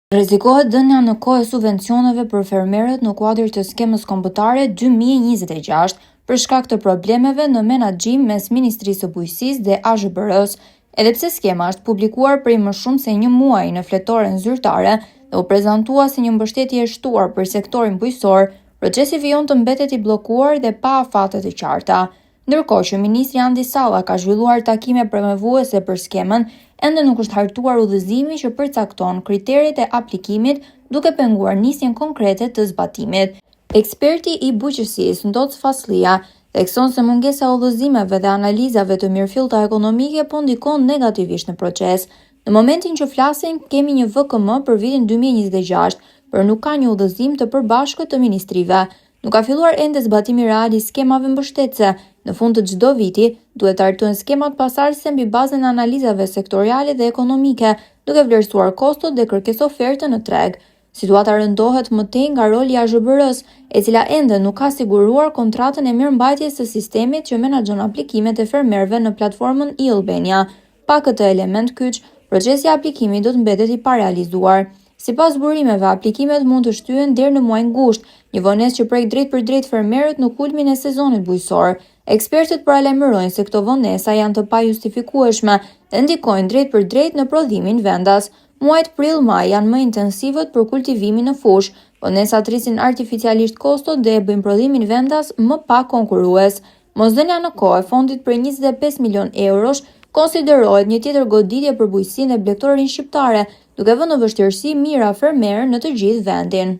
Rrezikohet dhënia në kohë e subvencioneve për fermerët në kuadër të skemës kombëtare 2026 për shkak të problemeve në menaxhim mes Ministrisë së Bujqësisë dhe AZBR-s, edhe pse skema është publikuar prej më shumë se një muaji në fletoren zyrtare dhe u prezantua si një mbështetje e shtuar për sektorin bujqësor, procesi vijon të mbetet i bllokuar dhe pa afate të qarta. Ndërkohë që Ministri Andi Salla ka zhvilluar takime promovuese për skemën, ende nuk është hartuar udhëzimi që përcakton kriteret e aplikimit duke penguar nisjen konkrete të zbatimit. Eksperti i bujqësisë Ndoc Faslia thekson se mungesa e udhëzimeve dhe analizave të mirëfillta ekonomike po ndikon negativisht në proces. Në momentin që flasim, kemi një VKM për vitin 2026, por nuk ka një udhëzim të përbashkët të ministrive. Nuk ka filluar ende zbatimi real i skemave mbështetëse. Në fund të çdo viti, duhet të hartohen skemat pasardhëse mbi bazën e analizave sektoriale dhe ekonomike, duke vlerësuar kostot dhe kërkesë-ofertë në treg. Situata rëndohet më tej nga roli i AZBR-s, e cila ende nuk ka siguruar kontratën e mirëmbajtjes së sistemit që menaxhon aplikimet e fermerëve në platformën e-Albania. Pa këtë element kyç, procesi i aplikimit do të mbetet i parealizuar. Sipas burimeve, aplikimet mund të shtyhen deri në muajin gusht, një vonesë që prek drejt për drejt fermerët në kulmin e sezonit bujqësor. Ekspertët paralajmërojnë se këto vonesa janë të pajustifikueshme dhe ndikojnë drejt për drejt në prodhimin vendas. Muajt prill-maj janë më intensivët për kultivimin në fushë. Vonesat rrisin artificialisht kostot dhe e bëjnë prodhimin vendas më pak konkurrues. Mosdhënia në kohë e fondit për 25 milion eurosh konsiderohet një tjetër goditje për bujqësinë dhe blegtorin shqiptare, duke vënë në vështirësi mira fermerë në të gjithë vendin.